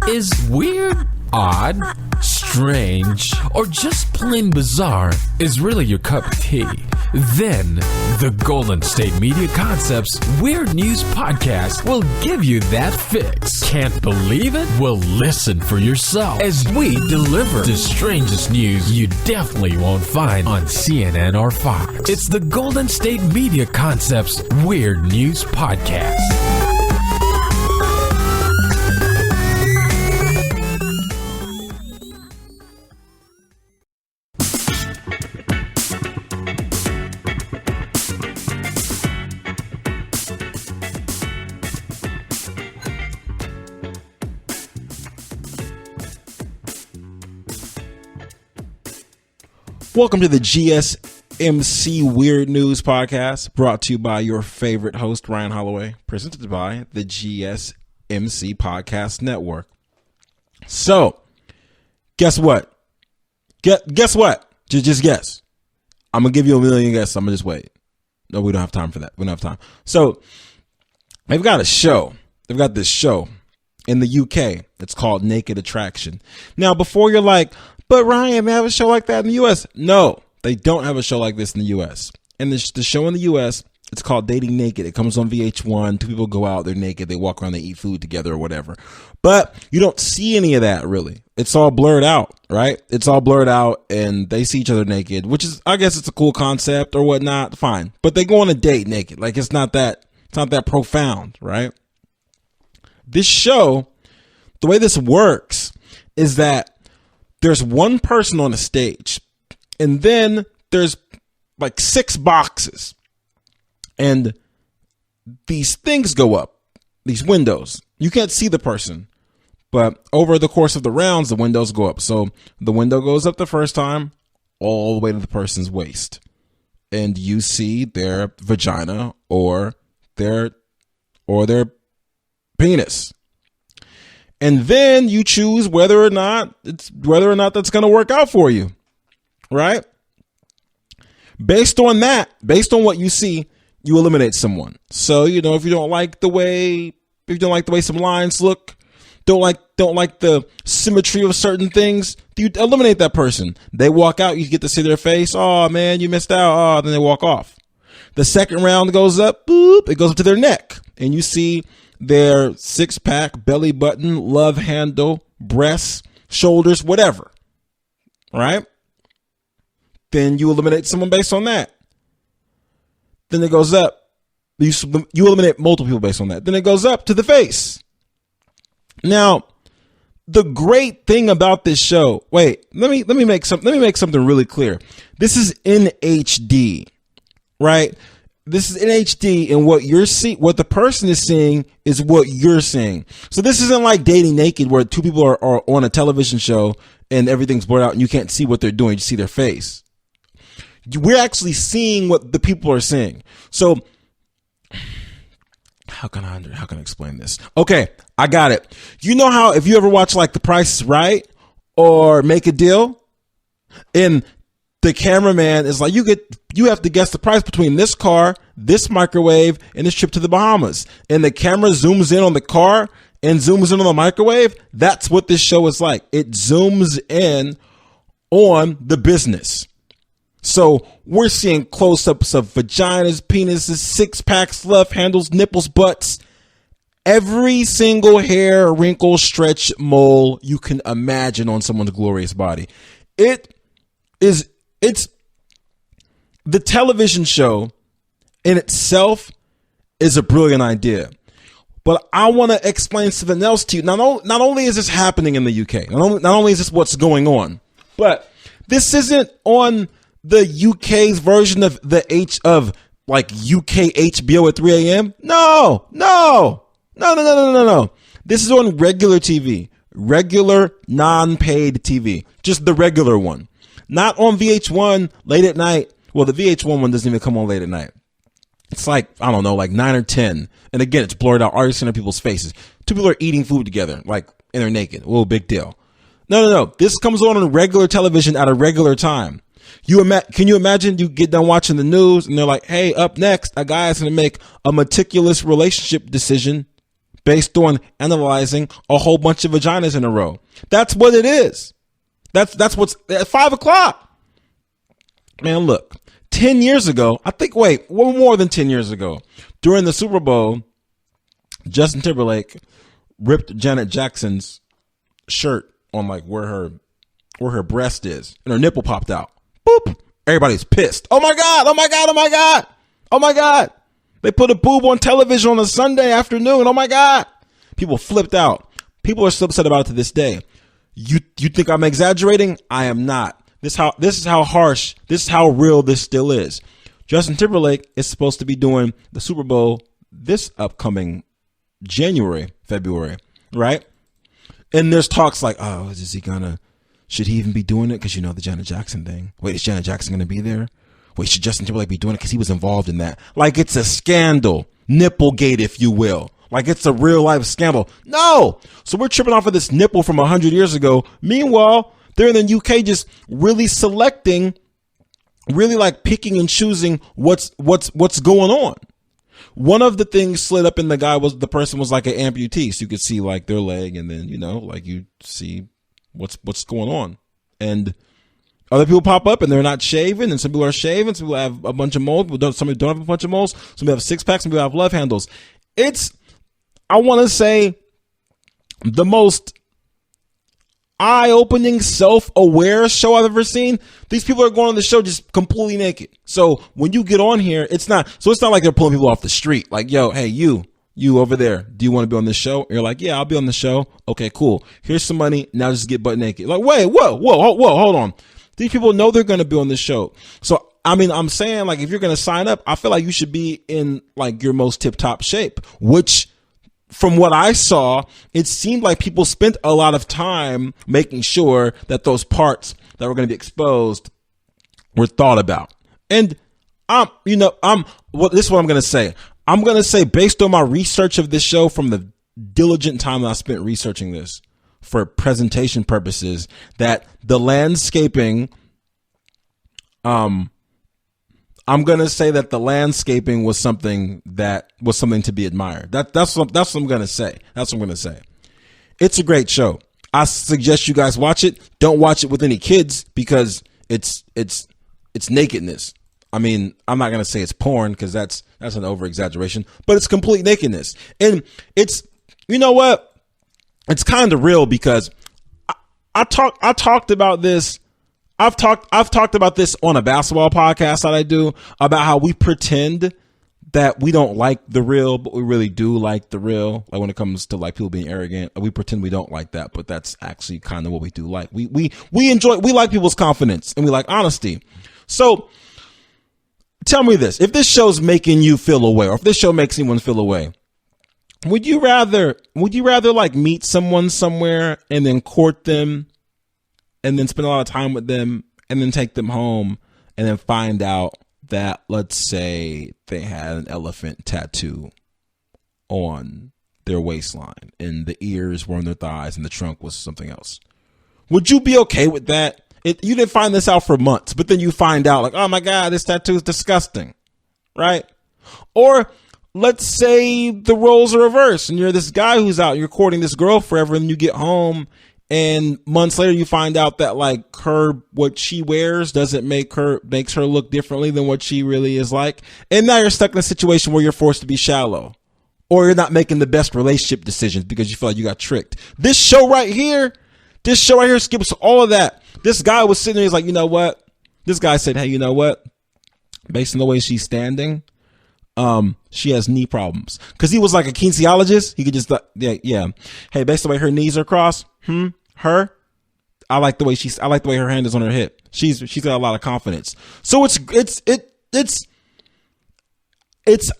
is weird, odd, strange, or just plain bizarre is really your cup of tea, then the Golden State Media Concepts Weird News Podcast will give you that fix. Can't believe it? Well, listen for yourself as we deliver the strangest news you definitely won't find on CNN or Fox. It's the Golden State Media Concepts Weird News Podcast. Welcome to the GSMC Weird News Podcast, brought to you by your favorite host, Ryan Holloway, presented by the GSMC Podcast Network. So, guess what? Guess what? Just guess. I'm going to give you a million guesses. I'm going to just wait. No, we don't have time for that. We don't have time. So, they've got a show. They've got this show in the UK. It's called Naked Attraction. Now, before you're like, but Ryan, they have a show like that in the U.S. No, they don't have a show like this in the U.S. And the show in the U.S., it's called Dating Naked. It comes on VH1. Two people go out, they're naked, they walk around, they eat food together or whatever. But you don't see any of that, really. It's all blurred out, right? It's all blurred out, and they see each other naked, which is, I guess it's a cool concept or whatnot. Fine. But they go on a date naked. Like, it's not that profound, right? This show, the way this works is that there's one person on the stage, and then there's like 6 boxes, and these things go up, these windows. You can't see the person, but over the course of the rounds, the windows go up. So the window goes up the first time all the way to the person's waist, and you see their vagina or their penis. And then you choose whether or not that's going to work out for you, right? Based on what you see, you eliminate someone. So, if you don't like the way some lines look, don't like the symmetry of certain things, you eliminate that person. They walk out, you get to see their face. Oh man, you missed out. Oh, then they walk off. The second round goes up, boop, it goes up to their neck, and you see their 6-pack, belly button, love handle, breasts, shoulders, whatever, right? Then you eliminate someone based on that. Then it goes up. You eliminate multiple people based on that. Then it goes up to the face. Now, the great thing about this show, let me make something really clear. This is in HD, right? This is in HD, and what the person is seeing is what you're seeing. So this isn't like Dating Naked, where two people are on a television show and everything's blurred out and you can't see what they're doing. You see their face. We're actually seeing what the people are seeing. So how can I explain this? Okay, I got it. You know how if you ever watch like The Price is Right or Make a Deal, and the cameraman is like, you have to guess the price between this car, this microwave, and this trip to the Bahamas. And the camera zooms in on the car and zooms in on the microwave. That's what this show is like. It zooms in on the business. So we're seeing close-ups of vaginas, penises, 6-packs, love handles, nipples, butts. Every single hair, wrinkle, stretch, mole you can imagine on someone's glorious body. It's the television show in itself is a brilliant idea, but I want to explain something else to you. Not only is this happening in the UK, not only is this what's going on, but this isn't on the UK's version of like UK HBO at 3 a.m. No. This is on regular TV, regular non-paid TV, just the regular one. Not on VH1 late at night. Well, the VH1 one doesn't even come on late at night. It's like, I don't know, like 9 or 10. And again, it's blurred out. Already seeing people's faces. Two people are eating food together, like, and they're naked. Whoa, big deal. No. This comes on regular television at a regular time. Can you imagine you get done watching the news and they're like, hey, up next, a guy is going to make a meticulous relationship decision based on analyzing a whole bunch of vaginas in a row. That's what it is. That's what's at 5 o'clock. Man, look, 10 years ago, more than 10 years ago, during the Super Bowl, Justin Timberlake ripped Janet Jackson's shirt on like where her breast is, and her nipple popped out. Boop. Everybody's pissed. Oh my God. Oh my God. Oh my God. Oh my God. They put a boob on television on a Sunday afternoon. Oh my God. People flipped out. People are still upset about it to this day. You think I'm exaggerating? I am not. This is how harsh, this is how real this still is. Justin Timberlake is supposed to be doing the Super Bowl this upcoming February, right? And there's talks like, oh, should he even be doing it? Because the Janet Jackson thing. Wait, is Janet Jackson going to be there? Wait, should Justin Timberlake be doing it? Because he was involved in that. Like it's a scandal. Nipplegate, if you will. Like it's a real life scandal. No. So we're tripping off of this nipple from 100 years ago. Meanwhile, they're in the UK just really selecting, really like picking and choosing what's going on. One of the things slid up in the person was like an amputee. So you could see like their leg and then, like you see what's going on. And other people pop up and they're not shaving, and some people are shaving. Some people have a bunch of moles. Some people don't have a bunch of moles. Some people have six packs. Some people have love handles. I want to say, the most eye-opening, self-aware show I've ever seen. These people are going on the show just completely naked. So when you get on here, it's not like they're pulling people off the street. Like, yo, hey, you over there, do you want to be on this show? And you're like, yeah, I'll be on the show. Okay, cool. Here's some money. Now just get butt naked. Like, wait, whoa, hold on. These people know they're going to be on this show. So, I'm saying, like, if you're going to sign up, I feel like you should be in like your most tip-top shape, which from what I saw, it seemed like people spent a lot of time making sure that those parts that were going to be exposed were thought about. And this is what I'm going to say. I'm going to say, based on my research of this show, from the diligent time that I spent researching this for presentation purposes, that the landscaping, I'm going to say that the landscaping was something to be admired. That's what I'm going to say. That's what I'm going to say. It's a great show. I suggest you guys watch it. Don't watch it with any kids because it's nakedness. I'm not going to say it's porn because that's an over exaggeration, but it's complete nakedness. And you know what? It's kind of real because I talked about this. I've talked about this on a basketball podcast that I do, about how we pretend that we don't like the real, but we really do like the real. Like when it comes to like people being arrogant, we pretend we don't like that, but that's actually kind of what we do like. We like people's confidence and we like honesty. So tell me this, if this show's making you feel away, or if this show makes anyone feel away, would you rather like meet someone somewhere and then court them and then spend a lot of time with them and then take them home and then find out that, let's say, they had an elephant tattoo on their waistline and the ears were on their thighs and the trunk was something else? Would you be okay with that? You didn't find this out for months, but then you find out like, oh my God, this tattoo is disgusting, right? Or let's say the roles are reversed and you're this guy who's out, you're courting this girl forever, and you get home and months later you find out that like what she wears makes her look differently than what she really is like. And now you're stuck in a situation where you're forced to be shallow, or you're not making the best relationship decisions because you feel like you got tricked. This show right here skips all of that. This guy was sitting there, he's like, you know what? This guy said, hey, you know what? Based on the way she's standing, she has knee problems. Cause he was like a kinesiologist. He could just, yeah. Hey, based on the way her knees are crossed, her, I like the way her hand is on her hip. She's got a lot of confidence. So it's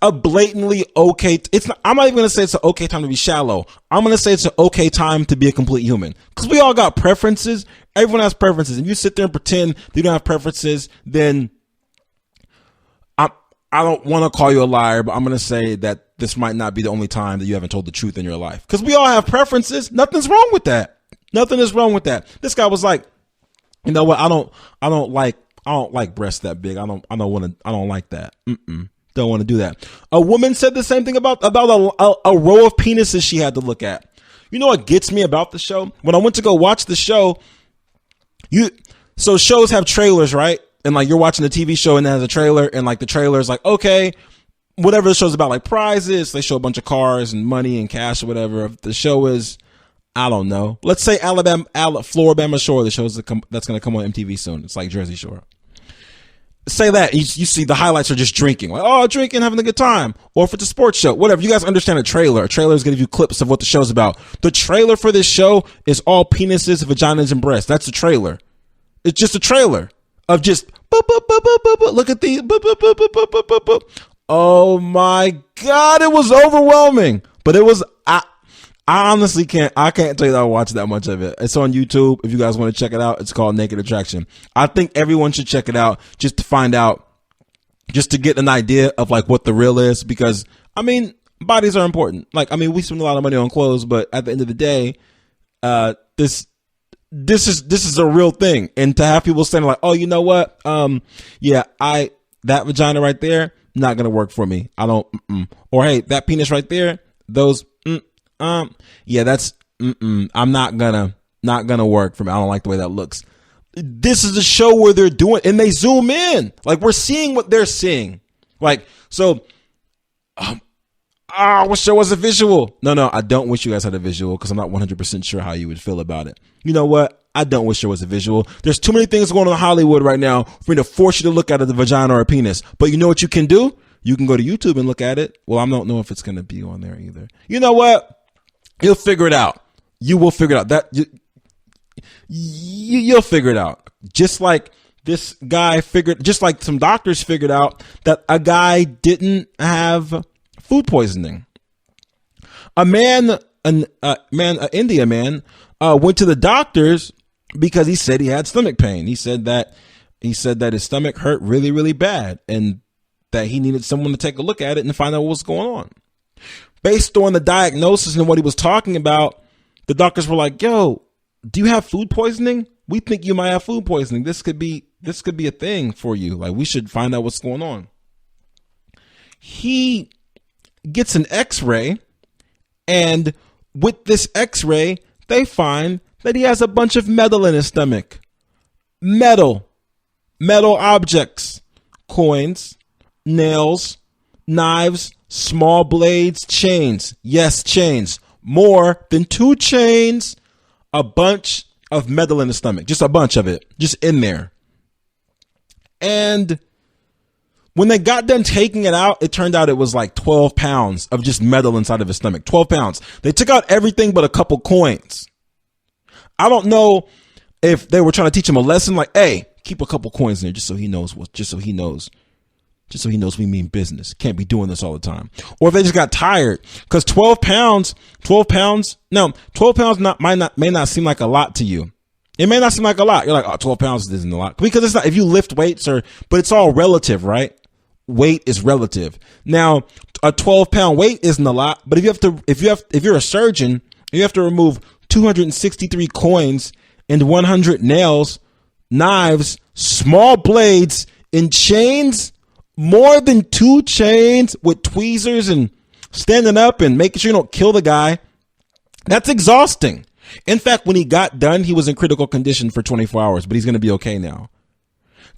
a blatantly okay. I'm not even going to say it's an okay time to be shallow. I'm going to say it's an okay time to be a complete human. Cause we all got preferences. Everyone has preferences. If you sit there and pretend that you don't have preferences, then I don't want to call you a liar, but I'm going to say that this might not be the only time that you haven't told the truth in your life. Because we all have preferences. Nothing's wrong with that. Nothing is wrong with that. This guy was like, you know what? I don't like breasts that big. I don't like that. Don't want to do that. A woman said the same thing about a row of penises she had to look at. You know what gets me about the show? When I went to go watch the show, so shows have trailers, right? And like you're watching the TV show and it has a trailer, and like the trailer is like, okay, whatever the show's about, like prizes, they show a bunch of cars and money and cash or whatever. If the show is, I don't know, let's say Floribama Shore, the show that's going to come on MTV soon. It's like Jersey Shore. Say that you see the highlights are just drinking, like, oh, drinking, having a good time. Or if it's a sports show, whatever. You guys understand a trailer is going to give you clips of what the show's about. The trailer for this show is all penises, vaginas, and breasts. That's the trailer. It's just a trailer of just boop, boop, boop, boop, boop, boop. Look at these. Boop, boop, boop, boop, boop, boop, boop. Oh my God, it was overwhelming. But it was, I honestly can't tell you that I watched that much of it. It's on YouTube. If you guys want to check it out, it's called Naked Attraction. I think everyone should check it out just to find out, just to get an idea of like what the real is, because I mean, bodies are important. Like, I mean, we spend a lot of money on clothes, but at the end of the day, this is a real thing. And to have people saying like, oh, you know what? Yeah, that vagina right there, not going to work for me. I don't, or hey, that penis right there, those, yeah, that's, I'm not gonna work for me. I don't like the way that looks. This is a show where they're doing, and they zoom in, like we're seeing what they're seeing. Like, so, I wish there was a visual. No, I don't wish you guys had a visual because I'm not 100% sure how you would feel about it. You know what? I don't wish there was a visual. There's too many things going on in Hollywood right now for me to force you to look at the vagina or a penis. But you know what you can do? You can go to YouTube and look at it. Well, I don't know if it's going to be on there either. You know what? You'll figure it out. You will figure it out. You'll figure it out. Just like this guy just like some doctors figured out that a guy didn't have food poisoning. An India man, went to the doctors because he said he had stomach pain. He said that his stomach hurt really, really bad, and that he needed someone to take a look at it and find out what was going on. Based on the diagnosis and what he was talking about, the doctors were like, yo, do you have food poisoning? We think you might have food poisoning. This could be a thing for you. Like, we should find out what's going on. He gets an x-ray, and with this x-ray, they find that he has a bunch of metal in his stomach. Metal objects, coins, nails, knives, small blades, chains. Yes, chains. More than 2 chains. A bunch of metal in the stomach. Just a bunch of it. Just in there. And when they got done taking it out, it turned out it was like 12 pounds of just metal inside of his stomach. 12 pounds. They took out everything but a couple coins. I don't know if they were trying to teach him a lesson like, hey, keep a couple coins in there just so he knows we mean business. Can't be doing this all the time. Or if they just got tired, because 12 pounds may not seem like a lot to you. It may not seem like a lot. You're like, oh, 12 pounds isn't a lot, because it's not. If you lift weights but it's all relative, right? Weight is relative. Now, a 12-pound weight isn't a lot, but if you're a surgeon, you have to remove 263 coins and 100 nails, knives, small blades, and chains. More than 2 chains with tweezers and standing up and making sure you don't kill the guy. That's exhausting. In fact, when he got done, he was in critical condition for 24 hours, but he's going to be okay now.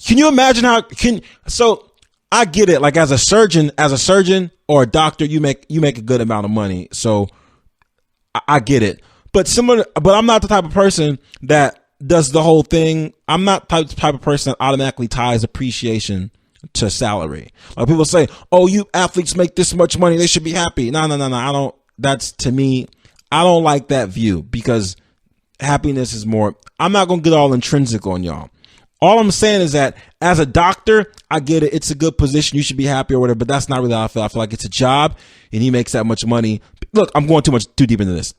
Can you imagine so I get it. Like as a surgeon or a doctor, you make a good amount of money. So I get it. But I'm not the type of person that does the whole thing. I'm not the type of person that automatically ties appreciation to salary. Like people say, oh, you athletes make this much money, they should be happy. No. To me, I don't like that view, because happiness is more, I'm not going to get all intrinsic on y'all. All I'm saying is that as a doctor, I get it. It's a good position. You should be happy or whatever, but that's not really how I feel. I feel like it's a job and he makes that much money. Look, I'm going too deep into this.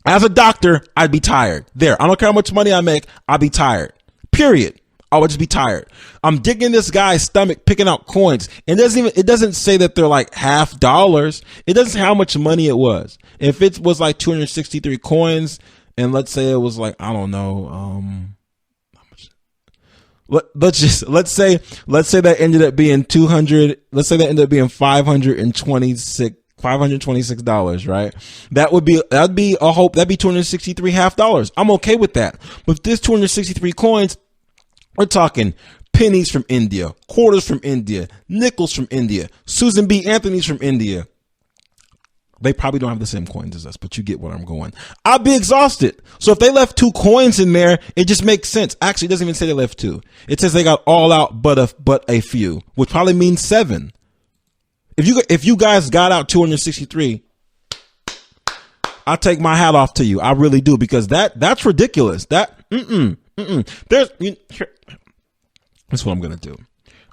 As a doctor, I'd be tired. I don't care how much money I make. I'd be tired. Period. I would just be tired. I'm digging this guy's stomach, picking out coins. And it doesn't say that they're like $50. It doesn't say how much money it was. If it was like 263 coins, and let's say it was like, I don't know, let's say that ended up being 200. Let's say that ended up being $526, right? That'd be $263.50. I'm okay with that. But this 263 coins, we're talking pennies from India, quarters from India, nickels from India, Susan B. Anthony's from India. They probably don't have the same coins as us, but you get where I'm going. I'd be exhausted. So if they left 2 coins in there, it just makes sense. Actually, it doesn't even say they left 2. It says they got all out but a few, which probably means 7. If you guys got out 263, I take my hat off to you. I really do, because that's ridiculous. That's what I'm going to do.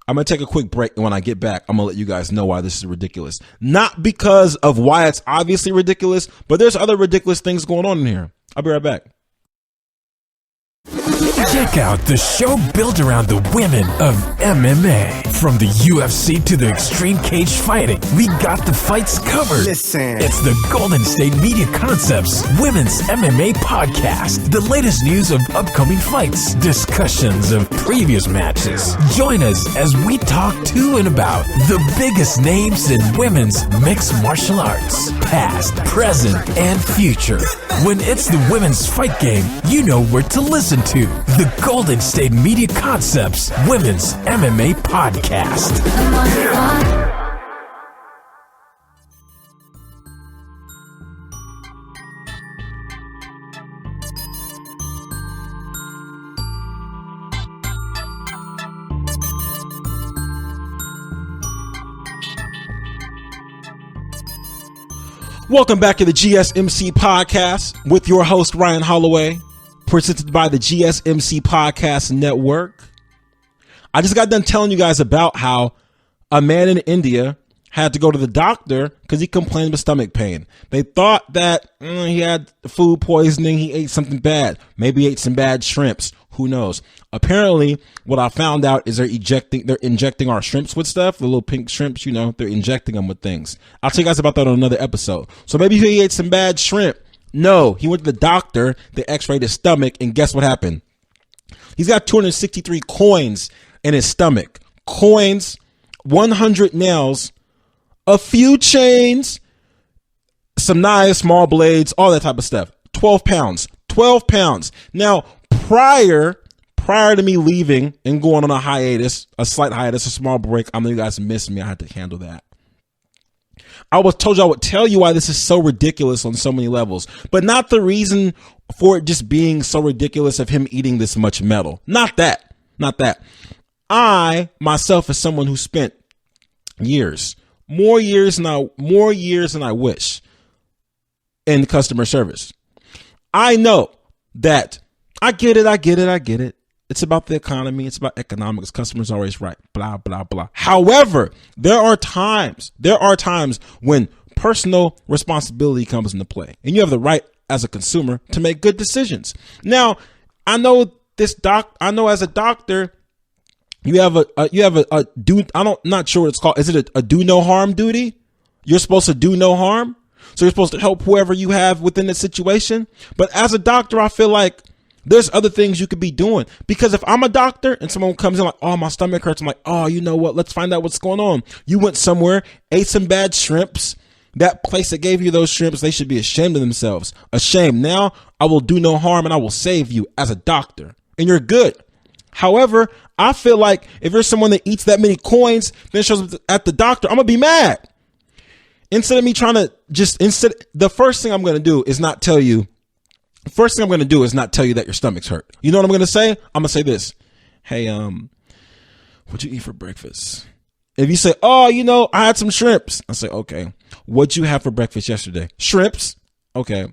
I'm going to take a quick break, and when I get back, I'm going to let you guys know why this is ridiculous. Not because of why it's obviously ridiculous, but there's other ridiculous things going on in here. I'll be right back. Check out the show built around the women of MMA. From the UFC to the extreme cage fighting, we got the fights covered. Listen. It's the Golden State Media Concepts Women's MMA Podcast. The latest news of upcoming fights, discussions of previous matches. Join us as we talk to and about the biggest names in women's mixed martial arts, past, present, and future. When it's the women's fight game, you know where to listen to. The Golden State Media Concepts Women's MMA Podcast. Welcome back to the GSMC Podcast with your host, Ryan Holloway. Presented by the GSMC Podcast Network. I just got done telling you guys about how a man in India had to go to the doctor because he complained of stomach pain. They thought that he had food poisoning. He ate something bad. Maybe he ate some bad shrimps. Who knows? Apparently, what I found out is they're injecting our shrimps with stuff. The little pink shrimps, they're injecting them with things. I'll tell you guys about that on another episode. So maybe he ate some bad shrimp. No, he went to the doctor, they x-rayed his stomach, and guess what happened? He's got 263 coins in his stomach. Coins, 100 nails, a few chains, some knives, small blades, all that type of stuff. 12 pounds. 12 pounds. Now, prior to me leaving and going on a hiatus, a slight hiatus, a small break, I know you guys missed me. I had to handle that. I told you I would tell you why this is so ridiculous on so many levels, but not the reason for it just being so ridiculous of him eating this much metal. Not that. I myself, as someone who spent more years than I wish in customer service, I know that I get it. It's about the economy. It's about economics. Customers are always right. Blah, blah, blah. However, there are times when personal responsibility comes into play, and you have the right as a consumer to make good decisions. Now, I know as a doctor, you have a do. I'm not sure what it's called. Is it a do no harm duty? You're supposed to do no harm. So you're supposed to help whoever you have within the situation. But as a doctor, I feel like there's other things you could be doing, because if I'm a doctor and someone comes in like, oh, my stomach hurts, I'm like, oh, you know what? Let's find out what's going on. You went somewhere, ate some bad shrimps. That place that gave you those shrimps, they should be ashamed of themselves. Ashamed. Now I will do no harm and I will save you as a doctor, and you're good. However, I feel like if you're someone that eats that many coins, then shows up at the doctor, I'm going to be mad. Instead of me trying to the first thing I'm going to do is not tell you that your stomach's hurt. You know what I'm going to say? I'm going to say this. Hey, what'd you eat for breakfast? If you say, oh, I had some shrimps. I say, okay. What'd you have for breakfast yesterday? Shrimps. Okay.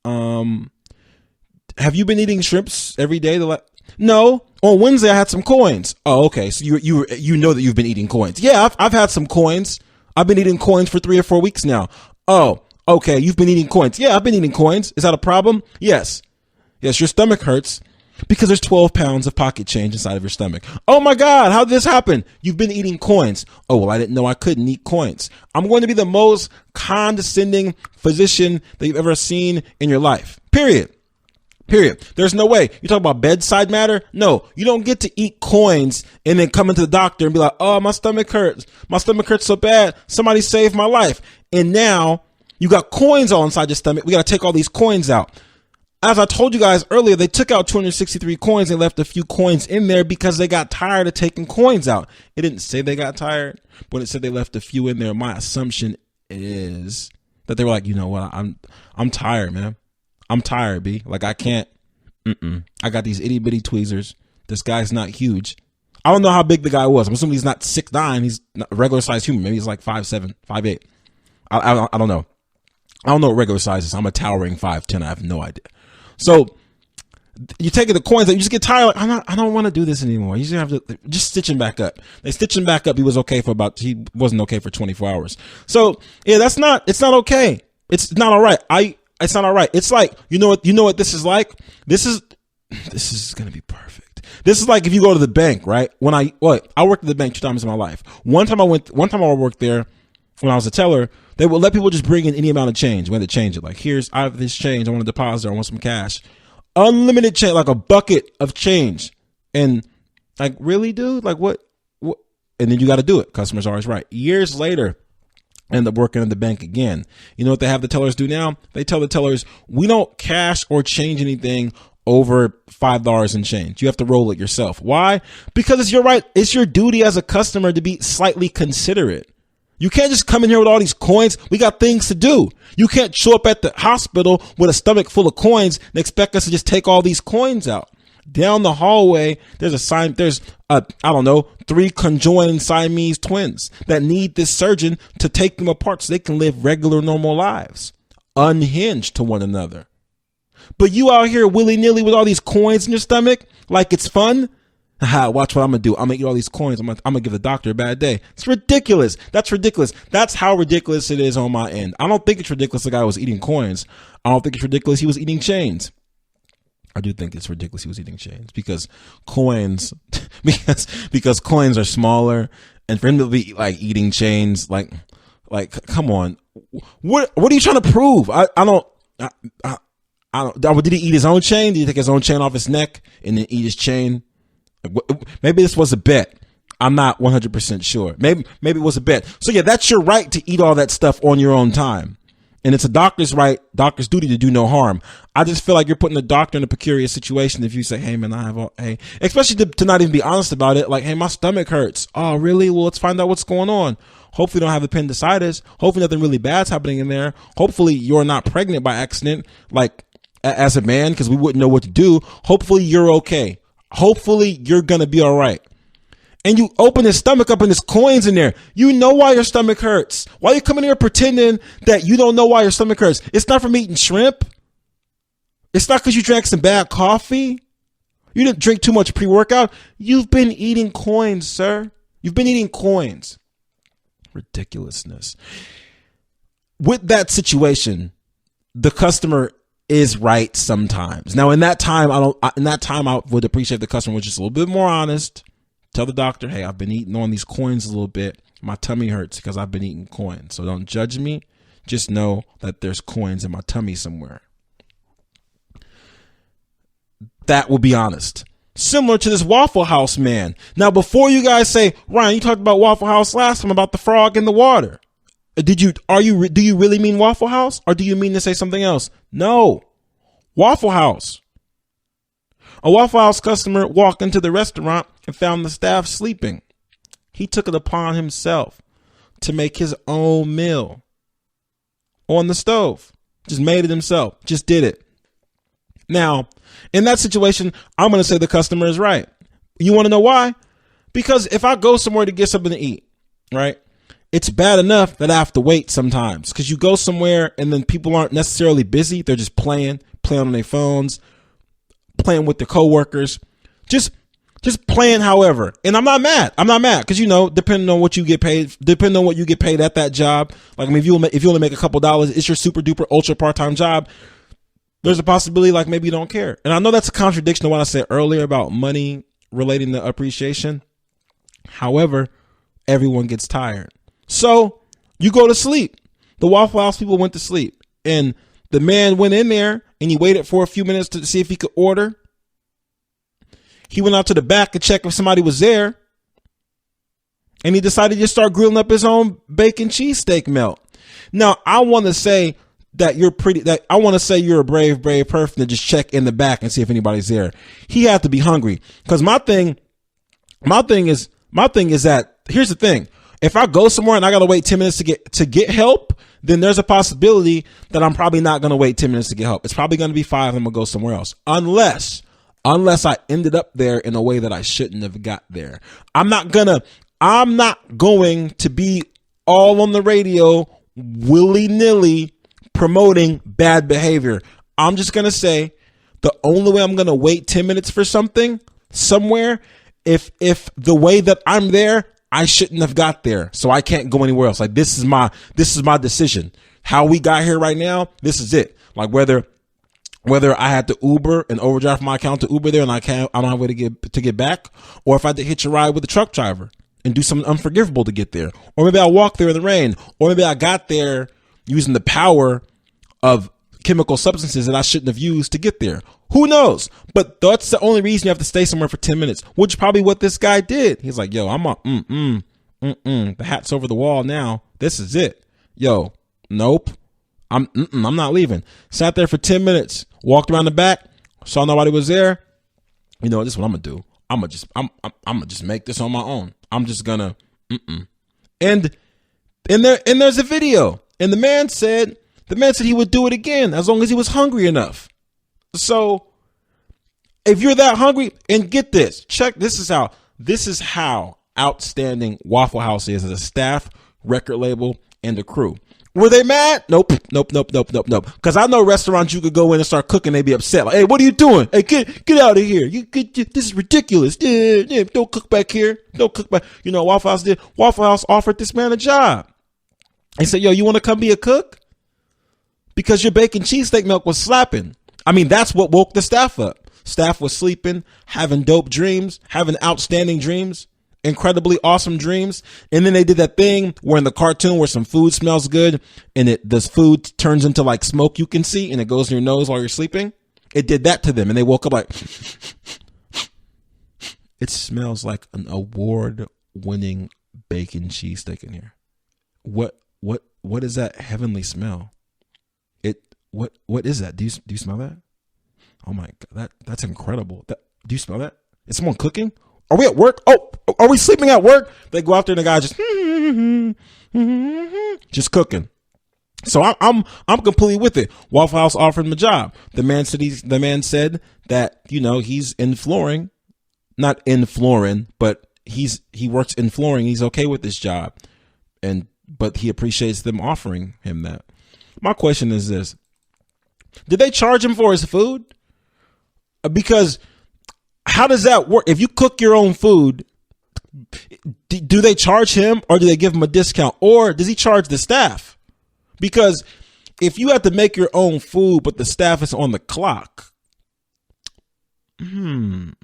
Have you been eating shrimps every day? No. On Wednesday, I had some coins. Oh, okay. So you know that you've been eating coins. Yeah, I've had some coins. I've been eating coins for 3 or 4 weeks now. Oh, okay. You've been eating coins. Yeah, I've been eating coins. Is that a problem? Yes. Yes, your stomach hurts because there's 12 pounds of pocket change inside of your stomach. Oh my God, how did this happen? You've been eating coins. Oh, well, I didn't know I couldn't eat coins. I'm going to be the most condescending physician that you've ever seen in your life. Period. Period. There's no way. You talk about bedside matter? No, you don't get to eat coins and then come into the doctor and be like, oh, my stomach hurts. My stomach hurts so bad. Somebody saved my life. And now you got coins all inside your stomach. We got to take all these coins out. As I told you guys earlier, they took out 263 coins and left a few coins in there because they got tired of taking coins out. It didn't say they got tired, but it said they left a few in there. My assumption is that they were like, you know what? I'm tired, man. I'm tired, B. Like, I can't. I got these itty bitty tweezers. This guy's not huge. I don't know how big the guy was. I'm assuming he's not 6'9". He's not a regular sized human. Maybe he's like 5'7", 5'8". I don't know. I don't know what regular size is. I'm a towering 5'10". I have no idea. So you take the coins, you just get tired. Like, I don't want to do this anymore. You just have to just stitch him back up. They stitch him back up. He wasn't okay for 24 hours. So yeah, it's not okay. It's not all right. It's not all right. It's like, you know what this is like? This is going to be perfect. This is like if you go to the bank, right? I worked at the bank 2 times in my life. One time I worked there when I was a teller, they would let people just bring in any amount of change. When they change it, like, I have this change. I want to deposit. I want some cash. Unlimited change, like a bucket of change. And like, really, dude? Like what? And then you got to do it. Customer's always right. Years later, I end up working at the bank again. You know what they have the tellers do now? They tell the tellers, we don't cash or change anything over $5 and change. You have to roll it yourself. Why? Because it's your right. It's your duty as a customer to be slightly considerate. You can't just come in here with all these coins. We got things to do. You can't show up at the hospital with a stomach full of coins and expect us to just take all these coins out. Down the hallway, there's 3 conjoined Siamese twins that need this surgeon to take them apart so they can live regular, normal lives, unhinged to one another. But you out here willy-nilly with all these coins in your stomach like it's fun? Watch what I'm going to do. I'm going to eat all these coins. I'm going to give the doctor a bad day. It's ridiculous. That's ridiculous. That's how ridiculous it is on my end. I don't think it's ridiculous the guy was eating coins. I don't think it's ridiculous he was eating chains. I do think it's ridiculous he was eating chains because coins are smaller, and for him to be like eating chains, like come on, what are you trying to prove? I don't. Did he eat his own chain? Did he take his own chain off his neck and then eat his chain? Maybe this was a bet. I'm not 100% sure. Maybe it was a bet. So yeah, that's your right to eat all that stuff on your own time. And it's a doctor's duty to do no harm. I just feel like you're putting the doctor in a precarious situation if you say, hey man, especially to not even be honest about it. Like, hey, my stomach hurts. Oh, really? Well, let's find out what's going on. Hopefully you don't have appendicitis. Hopefully nothing really bad's happening in there. Hopefully you're not pregnant by accident, like as a man, because we wouldn't know what to do. Hopefully you're okay. Hopefully you're going to be all right. And you open his stomach up and there's coins in there. You know why your stomach hurts. Why are you coming here pretending that you don't know why your stomach hurts? It's not from eating shrimp. It's not because you drank some bad coffee. You didn't drink too much pre-workout. You've been eating coins, sir. You've been eating coins. Ridiculousness. With that situation, the customer is right sometimes. Now, in that time, I would appreciate the customer was just a little bit more honest. Tell the doctor, hey, I've been eating on these coins a little bit. My tummy hurts because I've been eating coins. So don't judge me. Just know that there's coins in my tummy somewhere. That will be honest. Similar to this Waffle House man. Now, before you guys say, Ryan, you talked about Waffle House last time about the frog in the water. Do you really mean Waffle House, or do you mean to say something else? No. Waffle House. A Waffle House customer walked into the restaurant and found the staff sleeping. He took it upon himself to make his own meal on the stove. Just made it himself. Just did it. Now, in that situation, I'm going to say the customer is right. You want to know why? Because if I go somewhere to get something to eat, right, it's bad enough that I have to wait sometimes, because you go somewhere and then people aren't necessarily busy. They're just playing on their phones, playing with their coworkers, just playing however. And I'm not mad because, depending on what you get paid at that job, like, I mean, if you only make a couple dollars, it's your super duper ultra part-time job. There's a possibility like maybe you don't care. And I know that's a contradiction to what I said earlier about money relating to appreciation. However, everyone gets tired. So you go to sleep. The Waffle House people went to sleep, and The man went in there and he waited for a few minutes to see if he could order. He went out to the back to check if somebody was there. And he decided to start grilling up his own bacon cheesesteak melt. Now, I want to say that you're a brave person to just check in the back and see if anybody's there. He had to be hungry. Because my thing is that, here's the thing. If I go somewhere and I got to wait 10 minutes to get help, then there's a possibility that I'm probably not going to wait 10 minutes to get help. It's probably going to be 5 and I'm going to go somewhere else. Unless I ended up there in a way that I shouldn't have got there. I'm not going to be all on the radio willy-nilly promoting bad behavior. I'm just going to say the only way I'm going to wait 10 minutes for something somewhere, if the way that I'm there, I shouldn't have got there. So I can't go anywhere else. Like, this is my decision. How we got here right now, this is it. Like, whether I had to Uber and overdraft my account to Uber there and I don't have a way to get back, or if I had to hitch a ride with a truck driver and do something unforgivable to get there, or maybe I walked there in the rain, or maybe I got there using the power of chemical substances that I shouldn't have used to get there. Who knows? But that's the only reason you have to stay somewhere for 10 minutes, which is probably what this guy did. He's like, yo, I'm the hat's over the wall now. This is it. Yo, nope. I'm not leaving. Sat there for 10 minutes, walked around the back, saw nobody was there. You know, this is what I'm gonna do. I'm gonna just make this on my own. I'm just gonna and there's a video, and the man said he would do it again as long as he was hungry enough. So if you're that hungry, and get this, this is how outstanding Waffle House is as a staff, record label, and a crew. Were they mad? Nope. Because I know restaurants you could go in and start cooking, they'd be upset. Like, hey, what are you doing? Hey, get out of here. This is ridiculous. Don't cook back here. Don't cook back. You know, Waffle House did. Waffle House offered this man a job. They said, yo, you want to come be a cook? Because your bacon cheesesteak milk was slapping. I mean, that's what woke the staff up. Staff was sleeping, having dope dreams, having outstanding dreams, incredibly awesome dreams. And then they did that thing where in the cartoon where some food smells good and this food turns into like smoke you can see and it goes in your nose while you're sleeping. It did that to them and they woke up like, it smells like an award-winning bacon cheesesteak in here. What is that heavenly smell? What is that? Do you smell that? Oh my God, that's incredible. Do you smell that? Is someone cooking? Are we at work? Oh, are we sleeping at work? They go out there and the guy just cooking. So I'm completely with it. Waffle House offered him a job. The man said that, you know, he's in flooring, not in flooring, but he works in flooring. He's okay with this job, but he appreciates them offering him that. My question is this: did they charge him for his food? Because how does that work? If you cook your own food, do they charge him or do they give him a discount, or does he charge the staff? Because if you have to make your own food, but the staff is on the clock, you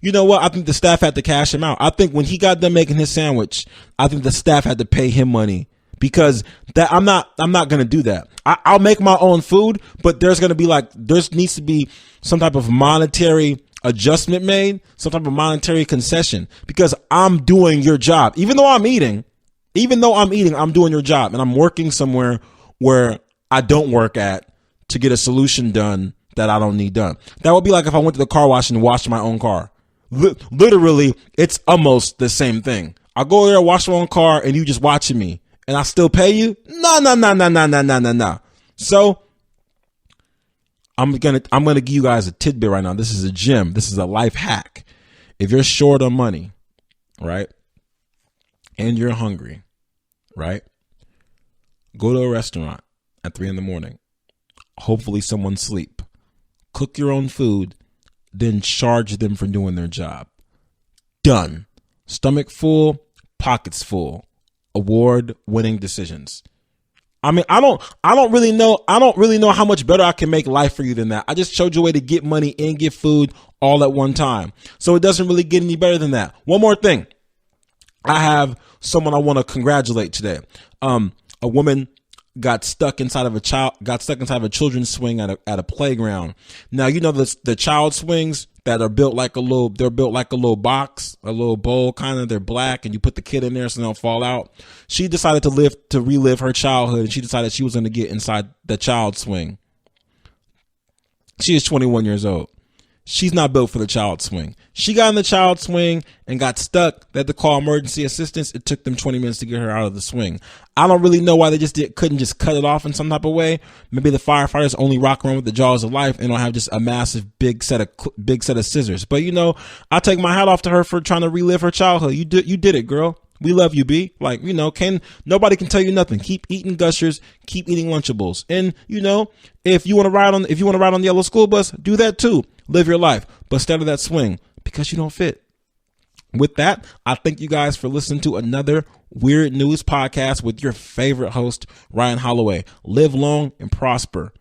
know what? I think the staff had to cash him out. I think when he got done making his sandwich, I think the staff had to pay him money, because that I'm not going to do that. I'll make my own food, but there needs to be some type of monetary adjustment made, some type of monetary concession, because I'm doing your job. Even though I'm eating, I'm doing your job, and I'm working somewhere where I don't work at to get a solution done that I don't need done. That would be like if I went to the car wash and washed my own car. Literally, it's almost the same thing. I go there, wash my own car, and you just watching me, and I still pay you? No. So I'm gonna give you guys a tidbit right now. This is a gem. This is a life hack. If you're short on money, right, and you're hungry, right, go to a restaurant at 3 a.m. Hopefully someone's asleep. Cook your own food, then charge them for doing their job. Done. Stomach full, pockets full. Award-winning decisions. I mean, I don't really know how much better I can make life for you than that. I just showed you a way to get money and get food all at one time. So it doesn't really get any better than that. One more thing. I have someone I want to congratulate today. A woman got stuck inside of a children's swing at a playground. Now, you know, the child swings that are built like a little box, a little bowl kind of. They're black, and you put the kid in there so they don't fall out. She decided to relive her childhood, and she decided she was going to get inside the child swing. She is 21 years old. She's not built for the child swing. She got in the child swing and got stuck. They had to call emergency assistance. It took them 20 minutes to get her out of the swing. I don't really know why they couldn't just cut it off in some type of way. Maybe the firefighters only rock around with the jaws of life and don't have just a massive big set of scissors. But, you know, I take my hat off to her for trying to relive her childhood. You did it, girl. We love you, B. Like, you know, nobody can tell you nothing. Keep eating Gushers, keep eating Lunchables. And, you know, if you want to ride on the yellow school bus, do that too. Live your life, but stay out of that swing because you don't fit. With that, I thank you guys for listening to another Weird News podcast with your favorite host, Ryan Holloway. Live long and prosper.